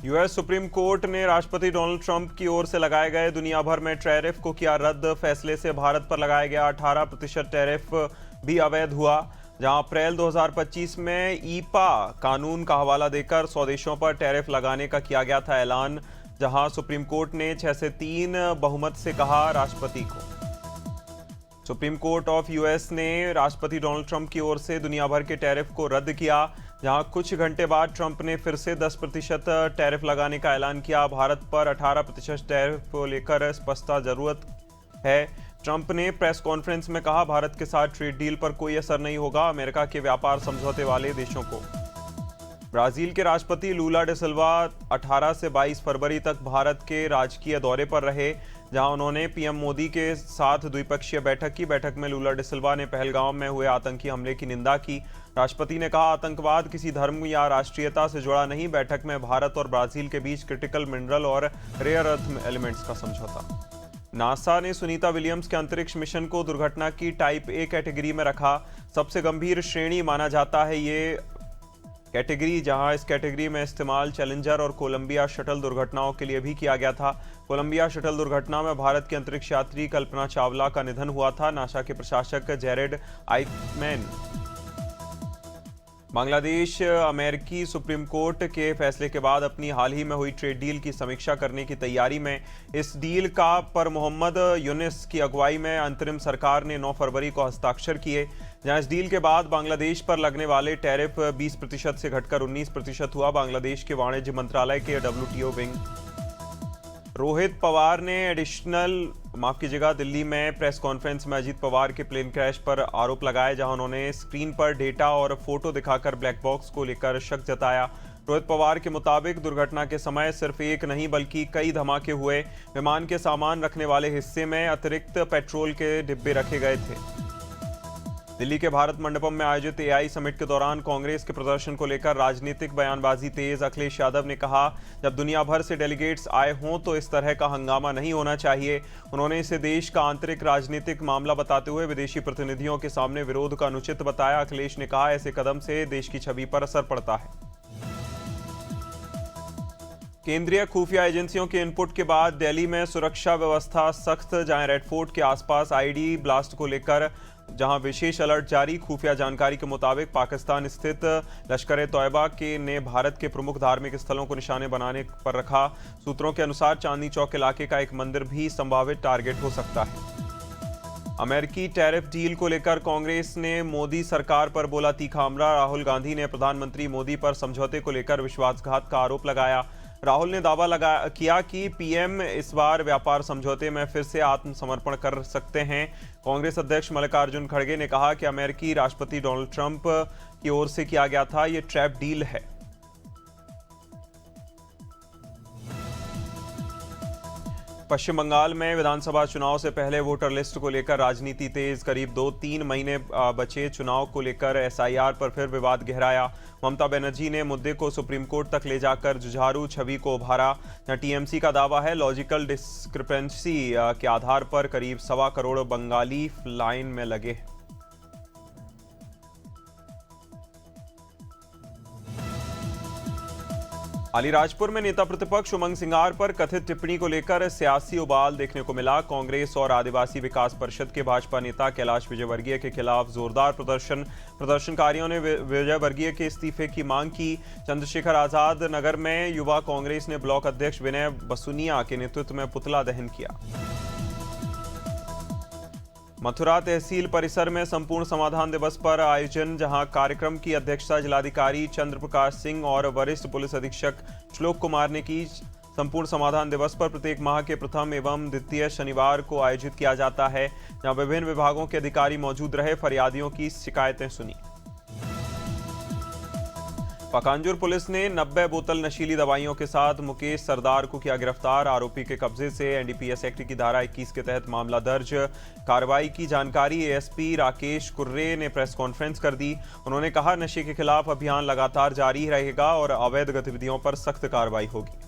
US supreme court ने राष्ट्रपति Donald Trump की ओर से लगाए गए दुनिया भर में टैरिफ को किया रद्द। फैसले से भारत पर लगाया गया 18% टैरिफ भी अवैध हुआ। जहां अप्रैल 2025 में ईपा कानून का हवाला देकर स्वदेशों पर टैरिफ लगाने का किया गया था ऐलान। जहां सुप्रीम कोर्ट ने 6 से 3 बहुमत से कहा राष्ट्रपति को। सुप्रीम कोर्ट ऑफ यूएस ने राष्ट्रपति डोनाल्ड ट्रंप की ओर से दुनिया भर के टैरिफ को रद्द किया। जहां कुछ घंटे बाद ट्रंप ने फिर से 10% टैरिफ लगाने का ऐलान किया। भारत पर 18% टैरिफ को लेकर स्पष्टता जरूरत है। ट्रंप ने प्रेस कॉन्फ्रेंस में कहा, भारत के साथ ट्रेड डील पर कोई असर नहीं होगा। अमेरिका के व्यापार समझौते वाले देशों को। ब्राजील के राष्ट्रपति लूला डे सिल्वा 18 से 22 फरवरी तक भारत के राजकीय दौरे पर रहे, जहां उन्होंने पीएम मोदी के साथ द्विपक्षीय बैठक की। बैठक में लूला डे सिल्वा ने पहलगाम में हुए आतंकी हमले की निंदा की। राष्ट्रपति ने कहा, आतंकवाद किसी धर्म या राष्ट्रीयता से जुड़ा नहीं। बैठक में भारत और ब्राजील के बीच क्रिटिकल मिनरल और रेयर अर्थ एलिमेंट्स का समझौता। नासा ने सुनीता विलियम्स के अंतरिक्ष मिशन को दुर्घटना की टाइप ए कैटेगरी में रखा। सबसे गंभीर श्रेणी माना जाता है ये कैटेगरी, जहां इस कैटेगरी में इस्तेमाल चैलेंजर और कोलंबिया शटल दुर्घटनाओं के लिए भी किया गया था। कोलंबिया शटल दुर्घटना में भारत की अंतरिक्ष यात्री कल्पना चावला का निधन हुआ था। नासा के प्रशासक जेरेड आइकमैन। बांग्लादेश अमेरिकी सुप्रीम कोर्ट के फैसले के बाद अपनी हाल ही में हुई ट्रेड डील की समीक्षा करने की तैयारी में। इस डील का पर मोहम्मद यूनिस की अगुवाई में अंतरिम सरकार ने 9 फरवरी को हस्ताक्षर किए। जहां इस डील के बाद बांग्लादेश पर लगने वाले टैरिफ 20% से घटकर 19% हुआ। बांग्लादेश के वाणिज्य मंत्रालय के WTO विंग रोहित पवार ने दिल्ली में प्रेस कॉन्फ्रेंस में अजीत पवार के प्लेन क्रैश पर आरोप लगाए, जहां उन्होंने स्क्रीन पर डेटा और फोटो दिखाकर ब्लैक बॉक्स को लेकर शक जताया। रोहित पवार के मुताबिक दुर्घटना के समय सिर्फ एक नहीं बल्कि कई धमाके हुए। विमान के सामान रखने वाले हिस्से में अतिरिक्त पेट्रोल के डिब्बे रखे गए थे। दिल्ली के भारत मंडपम में आयोजित AI समिट के दौरान कांग्रेस के प्रदर्शन को लेकर राजनीतिक बयानबाजी तेज। अखिलेश यादव ने कहा, जब दुनिया भर से डेलीगेट्स आए हों तो इस तरह का हंगामा नहीं होना चाहिए। उन्होंने इसे देश का आंतरिक राजनीतिक मामला बताते हुए विदेशी प्रतिनिधियों के सामने विरोध का अनुचित बताया। अखिलेश ने कहा, ऐसे कदम से देश की छवि पर असर पड़ता है। केंद्रीय खुफिया एजेंसियों के इनपुट के बाद दिल्ली में सुरक्षा व्यवस्था सख्त, जहां रेड फोर्ट के आसपास ID ब्लास्ट को लेकर जहां विशेष अलर्ट जारी। खुफिया जानकारी के मुताबिक पाकिस्तान स्थित लश्कर-ए-तौयबा ने भारत के प्रमुख धार्मिक स्थलों को निशाने बनाने पर रखा। सूत्रों के अनुसार चांदनी चौक इलाके का एक मंदिर भी संभावित टारगेट हो सकता है। अमेरिकी टैरिफ डील को लेकर कांग्रेस ने मोदी सरकार पर बोला तीखा हमला। राहुल गांधी ने प्रधानमंत्री मोदी पर समझौते को लेकर विश्वासघात का आरोप लगाया। राहुल ने दावा किया कि पीएम इस बार व्यापार समझौते में फिर से आत्मसमर्पण कर सकते हैं। कांग्रेस अध्यक्ष मल्लिकार्जुन खड़गे ने कहा कि अमेरिकी राष्ट्रपति डोनाल्ड ट्रंप की ओर से किया गया था, ये ट्रैप डील है। पश्चिम बंगाल में विधानसभा चुनाव से पहले वोटर लिस्ट को लेकर राजनीति तेज। करीब 2-3 महीने बचे चुनाव को लेकर SIR पर फिर विवाद गहराया। ममता बनर्जी ने मुद्दे को सुप्रीम कोर्ट तक ले जाकर जुझारू छवि को उभारा। TMC का दावा है, लॉजिकल डिस्क्रिपेंसी के आधार पर करीब 1.25 करोड़ बंगाली लाइन में लगे। अलीराजपुर में नेता प्रतिपक्ष उमंग सिंगार पर कथित टिप्पणी को लेकर सियासी उबाल देखने को मिला। कांग्रेस और आदिवासी विकास परिषद के भाजपा नेता कैलाश विजयवर्गीय के खिलाफ जोरदार प्रदर्शनकारियों ने विजयवर्गीय के इस्तीफे की मांग की। चंद्रशेखर आजाद नगर में युवा कांग्रेस ने ब्लॉक अध्यक्ष विनय बसुनिया के नेतृत्व में पुतला दहन किया। मथुरा तहसील परिसर में संपूर्ण समाधान दिवस पर आयोजन, जहां कार्यक्रम की अध्यक्षता जिलाधिकारी चंद्र प्रकाश सिंह और वरिष्ठ पुलिस अधीक्षक श्लोक कुमार ने की। संपूर्ण समाधान दिवस पर प्रत्येक माह के प्रथम एवं द्वितीय शनिवार को आयोजित किया जाता है, जहां विभिन्न विभागों के अधिकारी मौजूद रहे, फरियादियों की शिकायतें सुनी। पकांजूर पुलिस ने 90 बोतल नशीली दवाइयों के साथ मुकेश सरदार को किया गिरफ्तार। आरोपी के कब्जे से NDPS एक्ट की धारा 21 के तहत मामला दर्ज। कार्रवाई की जानकारी ASP राकेश कुर्रे ने प्रेस कॉन्फ्रेंस कर दी। उन्होंने कहा, नशे के खिलाफ अभियान लगातार जारी रहेगा और अवैध गतिविधियों पर सख्त कार्रवाई होगी।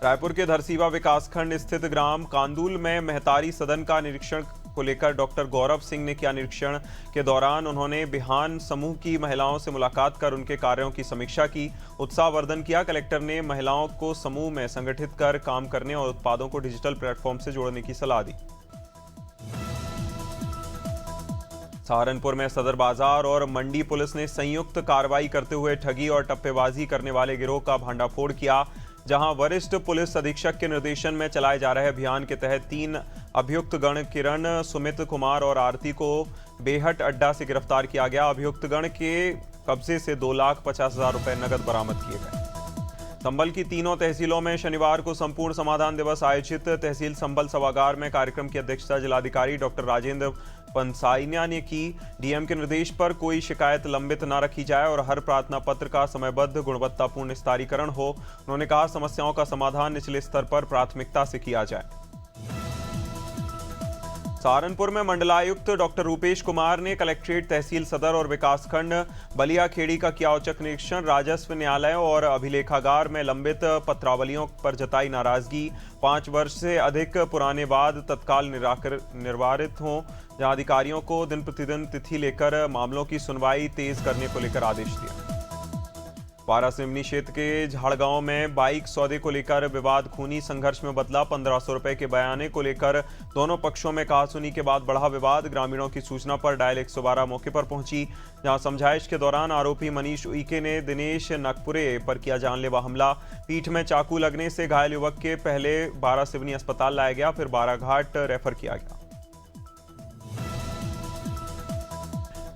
रायपुर के धरसीवा विकासखंड स्थित ग्राम कांदुल में महतारी सदन का निरीक्षण को लेकर डॉक्टर गौरव सिंह ने किया निरीक्षण। के दौरान उन्होंने बिहान समूह की महिलाओं से मुलाकात कर उनके कार्यों की समीक्षा की, उत्साहवर्धन किया। कलेक्टर ने महिलाओं को समूह में संगठित कर काम करने और उत्पादों को डिजिटल प्लेटफॉर्म से जोड़ने की सलाह दी। सहारनपुर में सदर बाजार और मंडी पुलिस ने संयुक्त कार्रवाई करते हुए ठगी और टप्पेबाजी करने वाले गिरोह का भंडाफोड़ किया, जहां वरिष्ठ पुलिस अधीक्षक के निर्देशन में चलाए जा रहे अभियान के तहत 3 अभियुक्त गण किरण, सुमित कुमार और आरती को बेहट अड्डा से गिरफ्तार किया गया। अभियुक्त गण के कब्जे से 2,50,000 रुपए नगद बरामद किए गए। संभल की तीनों तहसीलों में शनिवार को संपूर्ण समाधान दिवस आयोजित। तहसील संभल सभागार में कार्यक्रम की अध्यक्षता जिलाधिकारी डॉक्टर राजेंद्र पंसाइनिया ने की। डीएम के निर्देश पर कोई शिकायत लंबित न रखी जाए और हर प्रार्थना पत्र का समयबद्ध गुणवत्तापूर्ण निस्तारीकरण हो। उन्होंने कहा, समस्याओं का समाधान निचले स्तर पर प्राथमिकता से किया जाए। सहारनपुर में मंडलायुक्त डॉक्टर रूपेश कुमार ने कलेक्ट्रेट, तहसील सदर और विकासखंड बलियाखेड़ी का किया औचक निरीक्षण। राजस्व न्यायालय और अभिलेखागार में लंबित पत्रावलियों पर जताई नाराजगी। 5 वर्ष से अधिक पुराने वाद तत्काल निवारित हों। जहां अधिकारियों को दिन प्रतिदिन तिथि लेकर मामलों की सुनवाई तेज करने को लेकर आदेश दिया। पारा सिवनी क्षेत्र के झाड़गांव में बाइक सौदे को लेकर विवाद खूनी संघर्ष में बदला। 1500 रुपए के बयाने को लेकर दोनों पक्षों में कहासुनी के बाद बढ़ा विवाद। ग्रामीणों की सूचना पर डायल 112 मौके पर पहुंची, जहां समझाइश के दौरान आरोपी मनीष उइके ने दिनेश नकपुरे पर किया जानलेवा हमला। पीठ में चाकू लगने से घायल युवक के पहले बारा सिवनी अस्पताल लाया गया, फिर बाराघाट रेफर किया गया।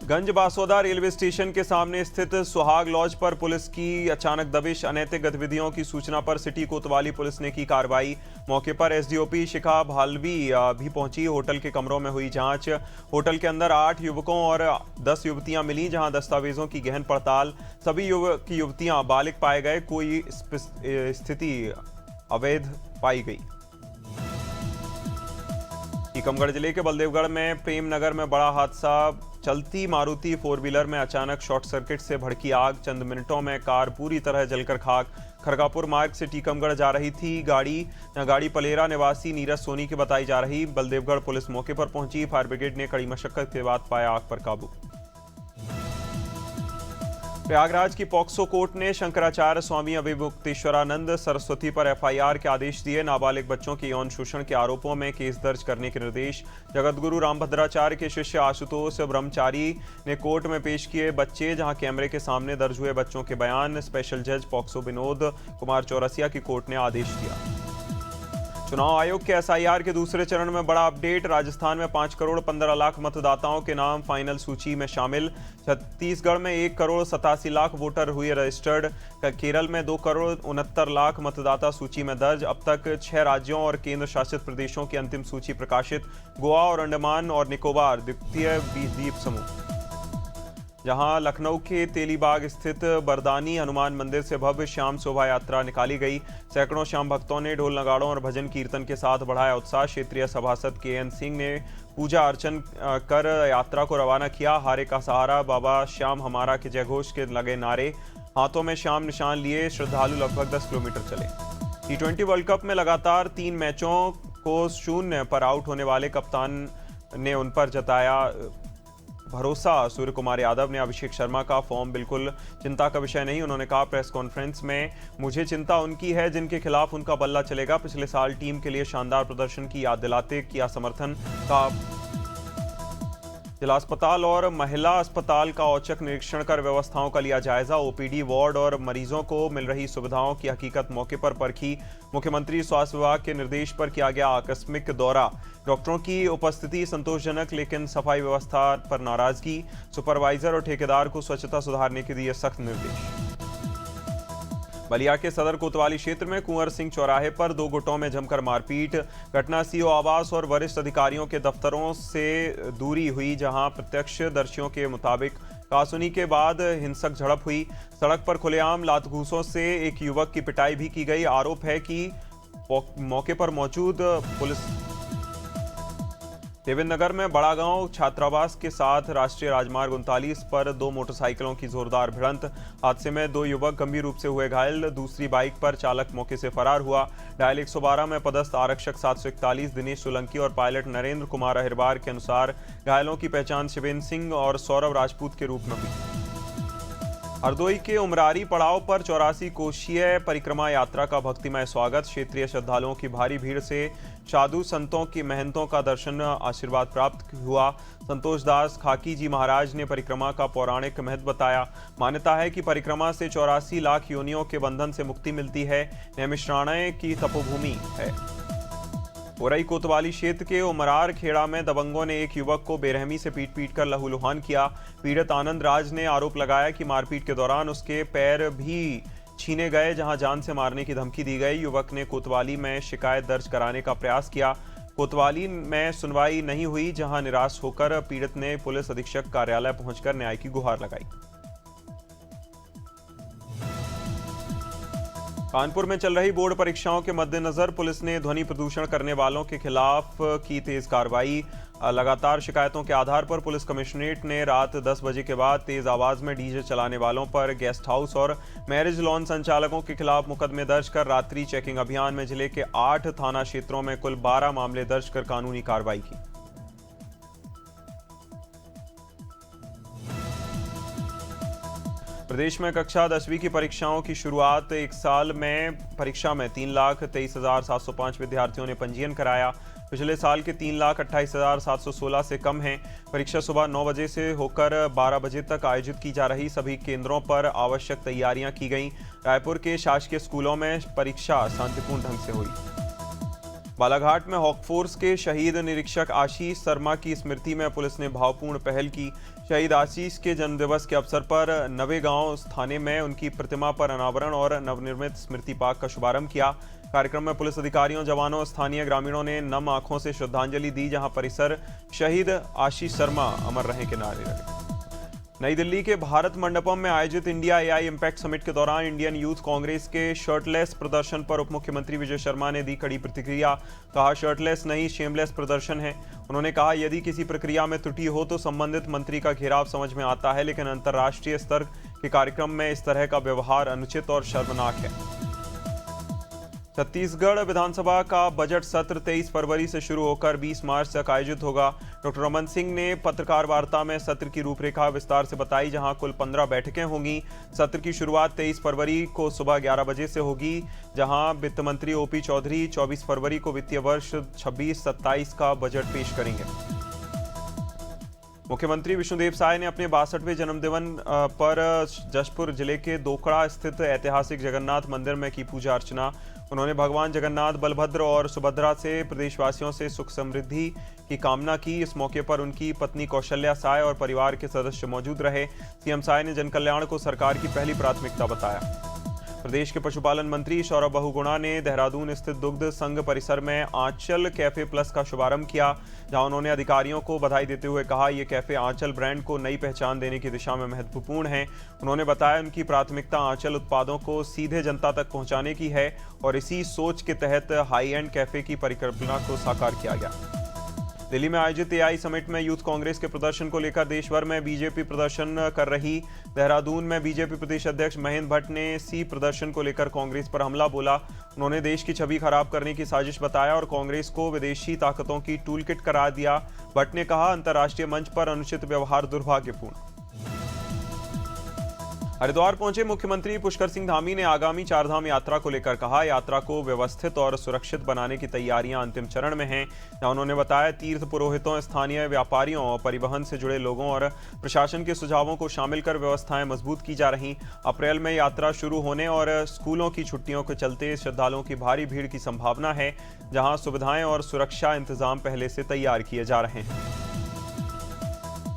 गंज बासोदा रेलवे स्टेशन के सामने स्थित सुहाग लॉज पर पुलिस की अचानक दबिश। अनैतिक गतिविधियों की सूचना पर सिटी कोतवाली पुलिस ने की कार्रवाई। मौके पर एसडीओपी शिखा भालवी भी पहुंची। होटल के कमरों में हुई जांच। होटल के अंदर 8 युवकों और 10 युवतियां मिली, जहां दस्तावेजों की गहन पड़ताल। सभी युवक युवतियां बालिग पाए गए, कोई स्थिति अवैध पाई गई। टीकमगढ़ जिले के बलदेवगढ़ में प्रेमनगर में बड़ा हादसा। चलती मारुति 4 व्हीलर में अचानक शॉर्ट सर्किट से भड़की आग। चंद मिनटों में कार पूरी तरह जलकर खाक। खरगापुर मार्ग से टीकमगढ़ जा रही थी गाड़ी पलेरा निवासी नीरज सोनी की बताई जा रही। बलदेवगढ़ पुलिस मौके पर पहुंची। फायर ब्रिगेड ने कड़ी मशक्कत के बाद पाया आग पर काबू। प्रयागराज की पॉक्सो कोर्ट ने शंकराचार्य स्वामी अभिमुक्तेश्वरानंद सरस्वती पर एफआईआर के आदेश दिए। नाबालिग बच्चों के यौन शोषण के आरोपों में केस दर्ज करने के निर्देश। जगतगुरु रामभद्राचार्य के शिष्य आशुतोष ब्रह्मचारी ने कोर्ट में पेश किए बच्चे, जहां कैमरे के सामने दर्ज हुए बच्चों के बयान। स्पेशल जज पॉक्सो विनोद कुमार चौरसिया की कोर्ट ने आदेश दिया। चुनाव आयोग के एसआईआर के दूसरे चरण में बड़ा अपडेट। राजस्थान में 5 करोड़ 15 लाख मतदाताओं के नाम फाइनल सूची में शामिल। छत्तीसगढ़ में 1 करोड़ 87 लाख वोटर हुए रजिस्टर्ड। केरल में 2 करोड़ 69 लाख मतदाता सूची में दर्ज। अब तक 6 राज्यों और केंद्र शासित प्रदेशों की अंतिम सूची प्रकाशित। गोवा और अंडमान और निकोबार द्वितीय द्वीप समूह। जहां लखनऊ के तेलीबाग स्थित बरदानी हनुमान मंदिर से भव्य श्याम शोभा यात्रा निकाली गई। सैकड़ों श्याम भक्तों ने ढोल नगाड़ों और भजन कीर्तन के साथ बढ़ाया उत्साह। क्षेत्रीय सभासद KN सिंह ने पूजा अर्चन कर यात्रा को रवाना किया। हारे का सहारा, बाबा श्याम हमारा के जयघोष के लगे नारे। हाथों में श्याम निशान लिए श्रद्धालु लगभग 10 किलोमीटर चले। T20 वर्ल्ड कप में लगातार 3 मैचों को 0 पर आउट होने वाले कप्तान ने उन पर जताया भरोसा। सूर्य कुमार यादव ने अभिषेक शर्मा का फॉर्म बिल्कुल चिंता का विषय नहीं। उन्होंने कहा, प्रेस कॉन्फ्रेंस में, मुझे चिंता उनकी है जिनके खिलाफ उनका बल्ला चलेगा। पिछले साल टीम के लिए शानदार प्रदर्शन की याद दिलाते किया समर्थन का। जिला अस्पताल और महिला अस्पताल का औचक निरीक्षण कर व्यवस्थाओं का लिया जायजा। ओपीडी वार्ड और मरीजों को मिल रही सुविधाओं की हकीकत मौके पर परखी। मुख्यमंत्री स्वास्थ्य विभाग के निर्देश पर किया गया आकस्मिक दौरा। डॉक्टरों की उपस्थिति संतोषजनक, लेकिन सफाई व्यवस्था पर नाराजगी। सुपरवाइजर और ठेकेदार को स्वच्छता सुधारने के दिए सख्त निर्देश। बलिया के सदर कोतवाली क्षेत्र में कुंवर सिंह चौराहे पर 2 गुटों में जमकर मारपीट। घटना सीओ आवास और वरिष्ठ अधिकारियों के दफ्तरों से दूरी हुई, जहां प्रत्यक्षदर्शियों के मुताबिक कासुनी के बाद हिंसक झड़प हुई। सड़क पर खुलेआम लात घूंसों से एक युवक की पिटाई भी की गई। आरोप है कि मौके पर मौजूद देवेंद्र नगर में बड़ा गांव छात्रावास के साथ राष्ट्रीय राजमार्ग 39 पर दो मोटरसाइकिलों की जोरदार भिड़ंत। हादसे में दो युवक गंभीर रूप से हुए घायल। दूसरी बाइक पर चालक मौके से फरार हुआ। डायल 112 में पदस्थ आरक्षक 741 दिनेश सोलंकी और पायलट नरेंद्र कुमार अहिरबार के अनुसार घायलों की पहचान शिवेंद्र सिंह और सौरव राजपूत के रूप में हुई। हरदोई के उमरारी पड़ाव पर 84 कोशीय परिक्रमा यात्रा का भक्तिमय स्वागत। क्षेत्रीय श्रद्धालुओं की भारी भीड़ से साधु संतों की महंतों का दर्शन आशीर्वाद प्राप्त हुआ। संतोष दास खाकी जी महाराज ने परिक्रमा का पौराणिक महत्व बताया। मान्यता है कि परिक्रमा से 84 लाख योनियों के बंधन से मुक्ति मिलती है। नैमिषारण्य की तपोभूमि है। उरई कोतवाली क्षेत्र के उमरार खेड़ा में दबंगों ने एक युवक को बेरहमी से पीट कर लहूलुहान किया। पीड़ित आनंद राज ने आरोप लगाया कि मारपीट के दौरान उसके पैर भी छीने गए, जहां जान से मारने की धमकी दी गई। युवक ने कोतवाली में शिकायत दर्ज कराने का प्रयास किया। कोतवाली में सुनवाई नहीं हुई, जहां निराश होकर पीड़ित ने पुलिस अधीक्षक कार्यालय पहुंचकर न्याय की गुहार लगाई। कानपुर में चल रही बोर्ड परीक्षाओं के मद्देनजर पुलिस ने ध्वनि प्रदूषण करने वालों के खिलाफ की तेज कार्रवाई। लगातार शिकायतों के आधार पर पुलिस कमिश्नरेट ने रात 10 बजे के बाद तेज आवाज में डीजे चलाने वालों पर गेस्ट हाउस और मैरिज लॉन संचालकों के खिलाफ मुकदमे दर्ज कर रात्रि चेकिंग अभियान में जिले के 8 थाना क्षेत्रों में कुल 12 मामले दर्ज कर कानूनी कार्रवाई की। प्रदेश में कक्षा 10वीं की परीक्षाओं की शुरुआत। एक साल में परीक्षा में 3,23,705 विद्यार्थियों ने पंजीयन कराया। पिछले साल के 3,28,716 से कम हैं। परीक्षा सुबह 9 बजे से होकर 12 बजे तक आयोजित की जा रही। सभी केंद्रों पर आवश्यक तैयारियां की गईं। रायपुर के शासकीय स्कूलों में परीक्षा शांतिपूर्ण ढंग से हुई। बालाघाट में हॉकफोर्स के शहीद निरीक्षक आशीष शर्मा की स्मृति में पुलिस ने भावपूर्ण पहल की। शहीद आशीष के जन्मदिवस के अवसर पर नवेगांव थाने में उनकी प्रतिमा पर अनावरण और नवनिर्मित स्मृति पार्क का शुभारंभ किया। कार्यक्रम में पुलिस अधिकारियों, जवानों, स्थानीय ग्रामीणों ने नम आंखों से श्रद्धांजलि दी, जहां परिसर शहीद आशीष शर्मा अमर रहे के नारे लगे। नई दिल्ली के भारत मंडपम में आयोजित इंडिया एआई इम्पैक्ट समिट के दौरान इंडियन यूथ कांग्रेस के शर्टलेस प्रदर्शन पर उप मुख्यमंत्री विजय शर्मा ने दी कड़ी प्रतिक्रिया। कहा, शर्टलेस नहीं शेमलेस प्रदर्शन है। उन्होंने कहा, यदि किसी प्रक्रिया में त्रुटि हो तो संबंधित मंत्री का घेराव समझ में आता है, लेकिन अंतर्राष्ट्रीय स्तर के कार्यक्रम में इस तरह का व्यवहार अनुचित और शर्मनाक है। छत्तीसगढ़ विधानसभा का बजट सत्र 23 फरवरी से शुरू होकर 20 मार्च तक आयोजित होगा। डॉक्टर रमन सिंह ने पत्रकार वार्ता में सत्र की रूपरेखा विस्तार से बताई, जहां कुल 15 बैठकें होंगी। सत्र की शुरुआत 23 फरवरी को सुबह 11 बजे से होगी, जहां वित्त मंत्री ओपी चौधरी 24 फरवरी को वित्तीय वर्ष 26-27 का बजट पेश करेंगे। मुख्यमंत्री विष्णुदेव साय ने अपने 62वें जन्मदिन पर जशपुर जिले के दोकड़ा स्थित ऐतिहासिक जगन्नाथ मंदिर में की पूजा अर्चना। उन्होंने भगवान जगन्नाथ, बलभद्र और सुभद्रा से प्रदेशवासियों से सुख समृद्धि की कामना की। इस मौके पर उनकी पत्नी कौशल्या साय और परिवार के सदस्य मौजूद रहे। सीएम साय ने जनकल्याण को सरकार की पहली प्राथमिकता बताया। प्रदेश के पशुपालन मंत्री सौरभ बहुगुणा ने देहरादून स्थित दुग्ध संघ परिसर में आंचल कैफे प्लस का शुभारंभ किया, जहां उन्होंने अधिकारियों को बधाई देते हुए कहा, ये कैफे आंचल ब्रांड को नई पहचान देने की दिशा में महत्वपूर्ण है। उन्होंने बताया, उनकी प्राथमिकता आंचल उत्पादों को सीधे जनता तक पहुंचाने की है और इसी सोच के तहत हाई एंड कैफे की परिकल्पना को साकार किया गया। दिल्ली में आयोजित एआई समिट में यूथ कांग्रेस के प्रदर्शन को लेकर देश भर में बीजेपी प्रदर्शन कर रही। देहरादून में बीजेपी प्रदेश अध्यक्ष महेंद्र भट्ट ने सी प्रदर्शन को लेकर कांग्रेस पर हमला बोला। उन्होंने देश की छवि खराब करने की साजिश बताया और कांग्रेस को विदेशी ताकतों की टूलकिट करार दिया। भट्ट ने कहा, अंतर्राष्ट्रीय मंच पर अनुचित व्यवहार दुर्भाग्यपूर्ण। हरिद्वार पहुंचे मुख्यमंत्री पुष्कर सिंह धामी ने आगामी चारधाम यात्रा को लेकर कहा, यात्रा को व्यवस्थित और सुरक्षित बनाने की तैयारियां अंतिम चरण में हैं। जहां उन्होंने बताया, तीर्थ पुरोहितों, स्थानीय व्यापारियों, परिवहन से जुड़े लोगों और प्रशासन के सुझावों को शामिल कर व्यवस्थाएं मजबूत की जा रही। अप्रैल में यात्रा शुरू होने और स्कूलों की छुट्टियों के चलते श्रद्धालुओं की भारी भीड़ की संभावना है, जहां सुविधाएं और सुरक्षा इंतजाम पहले से तैयार किए जा रहे हैं।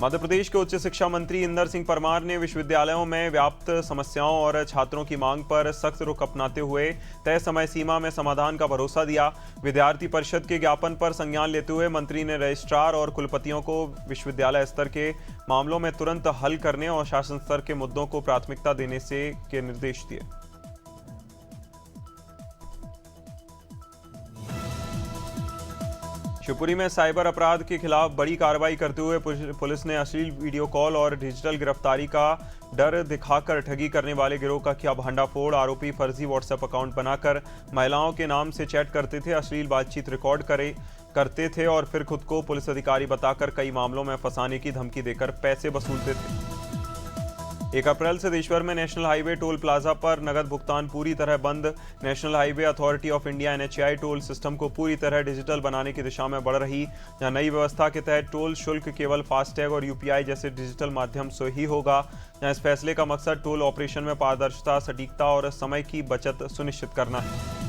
मध्य प्रदेश के उच्च शिक्षा मंत्री इंदर सिंह परमार ने विश्वविद्यालयों में व्याप्त समस्याओं और छात्रों की मांग पर सख्त रुख अपनाते हुए तय समय सीमा में समाधान का भरोसा दिया। विद्यार्थी परिषद के ज्ञापन पर संज्ञान लेते हुए मंत्री ने रजिस्ट्रार और कुलपतियों को विश्वविद्यालय स्तर के मामलों में तुरंत हल करने और शासन स्तर के मुद्दों को प्राथमिकता देने के निर्देश दिए। शिवपुरी में साइबर अपराध के खिलाफ बड़ी कार्रवाई करते हुए पुलिस ने अश्लील वीडियो कॉल और डिजिटल गिरफ्तारी का डर दिखाकर ठगी करने वाले गिरोह का किया भंडाफोड़। आरोपी फर्जी व्हाट्सएप अकाउंट बनाकर महिलाओं के नाम से चैट करते थे, अश्लील बातचीत रिकॉर्ड करते थे और फिर खुद को पुलिस अधिकारी बताकर कई मामलों में फंसाने की धमकी देकर पैसे वसूलते थे। 1 अप्रैल से देशभर में नेशनल हाईवे टोल प्लाजा पर नगद भुगतान पूरी तरह बंद। National highway authority of India NHAI toll system को पूरी तरह डिजिटल बनाने की दिशा में बढ़ रही। जहां नई व्यवस्था के तहत टोल शुल्क केवल फास्टैग और UPI जैसे डिजिटल माध्यम से ही होगा। जहां इस फैसले का मकसद टोल ऑपरेशन में पारदर्शिता, सटीकता और समय की बचत सुनिश्चित करना है।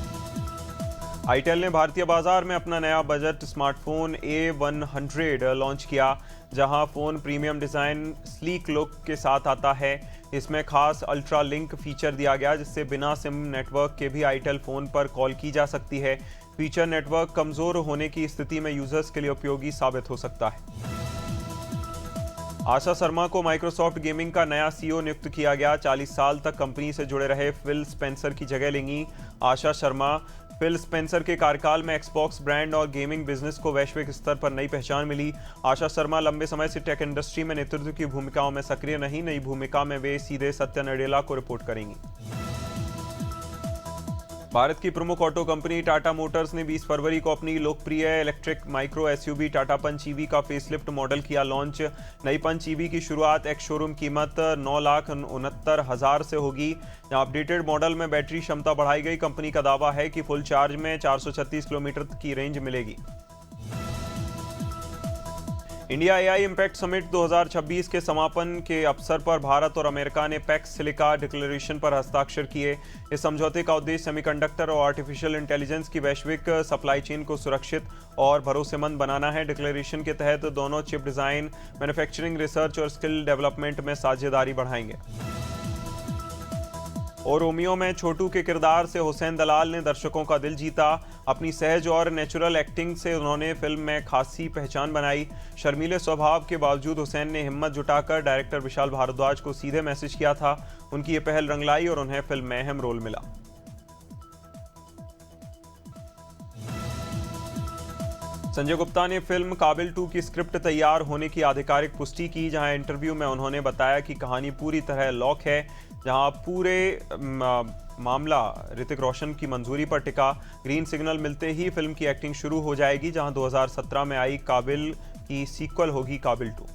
आईटेल ने भारतीय बाजार में अपना नया बजट स्मार्टफोन A100 लॉन्च किया, जहां phone premium design, sleek look के साथ आता है। इसमें खास अल्ट्रा लिंक फीचर दिया गया, जिससे बिना सिम नेटवर्क के भी आईटेल फोन पर कॉल की जा सकती है। फीचर नेटवर्क कमजोर होने की स्थिति में यूजर्स के लिए उपयोगी साबित हो सकता है। आशा शर्मा को माइक्रोसॉफ्ट गेमिंग का नया CEO नियुक्त किया गया। 40 साल तक कंपनी से जुड़े रहे फिल स्पेंसर की जगह लेंगी आशा शर्मा। फिल स्पेंसर के कार्यकाल में एक्सबॉक्स ब्रांड और गेमिंग बिजनेस को वैश्विक स्तर पर नई पहचान मिली। आशा शर्मा लंबे समय से टेक इंडस्ट्री में नेतृत्व की भूमिकाओं में सक्रिय नहीं। नई भूमिका में वे सीधे सत्या नडेला को रिपोर्ट करेंगी। भारत की प्रमुख ऑटो कंपनी टाटा मोटर्स ने 20 फरवरी को अपनी लोकप्रिय इलेक्ट्रिक माइक्रो SUV टाटा पंच EV का फेसलिफ्ट मॉडल किया लॉन्च। नई पंच EV की शुरुआत एक्स शोरूम कीमत 9,69,000 से होगी। जहां अपडेटेड मॉडल में बैटरी क्षमता बढ़ाई गई। कंपनी का दावा है कि फुल चार्ज में 436 किलोमीटर की रेंज मिलेगी। इंडिया AI इम्पैक्ट समिट 2026 के समापन के अवसर पर भारत और अमेरिका ने पैक्स सिलिका डिक्लेरेशन पर हस्ताक्षर किए। इस समझौते का उद्देश्य सेमीकंडक्टर और आर्टिफिशियल इंटेलिजेंस की वैश्विक सप्लाई चेन को सुरक्षित और भरोसेमंद बनाना है। डिक्लेरेशन के तहत दोनों चिप डिजाइन, मैन्युफैक्चरिंग, रिसर्च और स्किल डेवलपमेंट में साझेदारी बढ़ाएंगे। और रोमियो में छोटू के किरदार से हुसैन दलाल ने दर्शकों का दिल जीता। अपनी सहज और नेचुरल एक्टिंग से उन्होंने फिल्म में खासी पहचान बनाई। शर्मीले स्वभाव के बावजूद हुसैन ने हिम्मत जुटाकर डायरेक्टर विशाल भारद्वाज को सीधे मैसेज किया था। उनकी ये पहल रंग लाई और उन्हें फिल्म में अहम रोल मिला। संजय गुप्ता ने फिल्म काबिल 2 की स्क्रिप्ट तैयार होने की आधिकारिक पुष्टि की। जहां इंटरव्यू में उन्होंने बताया कि कहानी पूरी तरह लॉक है। जहां पूरे मामला ऋतिक रोशन की मंजूरी पर टिका। ग्रीन सिग्नल मिलते ही फिल्म की एक्टिंग शुरू हो जाएगी। जहां 2017 में आई काबिल की सीक्वल होगी काबिल 2।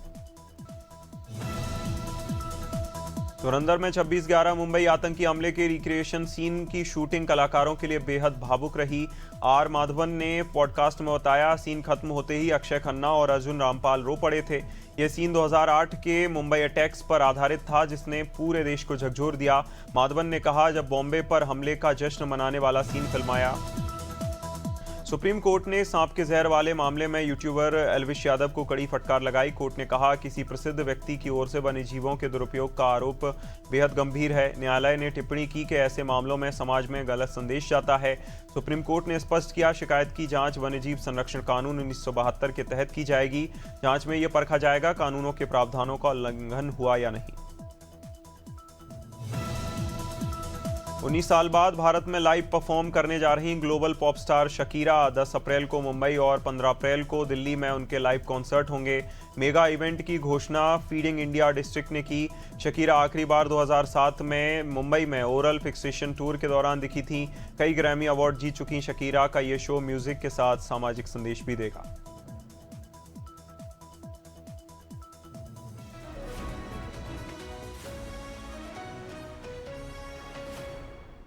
धुरंधर में 26/11 मुंबई आतंकी हमले के रिक्रिएशन सीन की शूटिंग कलाकारों के लिए बेहद भावुक रही। R माधवन ने पॉडकास्ट में बताया, सीन खत्म होते ही अक्षय खन्ना और अर्जुन रामपाल रो पड़े थे। यह सीन 2008 के मुंबई अटैक्स पर आधारित था, जिसने पूरे देश को झकझोर दिया। माधवन ने कहा, जब बॉम्बे पर हमले का जश्न मनाने वाला सीन फिल्माया। सुप्रीम कोर्ट ने सांप के जहर वाले मामले में यूट्यूबर एल्विश यादव को कड़ी फटकार लगाई। कोर्ट ने कहा, किसी प्रसिद्ध व्यक्ति की ओर से वन्य जीवों के दुरुपयोग का आरोप बेहद गंभीर है। न्यायालय ने टिप्पणी की कि ऐसे मामलों में समाज में गलत संदेश जाता है। सुप्रीम कोर्ट ने स्पष्ट किया, शिकायत की जांच वन्यजीव संरक्षण कानून 1972 के तहत की जाएगी। जांच में यह परखा जाएगा कानूनों के प्रावधानों का उल्लंघन हुआ या नहीं। 19 साल बाद भारत में लाइव परफॉर्म करने जा रही ग्लोबल पॉप स्टार शकीरा 10 अप्रैल को मुंबई और 15 अप्रैल को दिल्ली में उनके लाइव कॉन्सर्ट होंगे। मेगा इवेंट की घोषणा फीडिंग इंडिया डिस्ट्रिक्ट ने की। शकीरा आखिरी बार 2007 में मुंबई में ओरल फिक्सेशन टूर के दौरान दिखी थी। कई ग्रैमी अवार्ड जीत चुकी शकीरा का ये शो म्यूजिक के साथ सामाजिक संदेश भी देगा।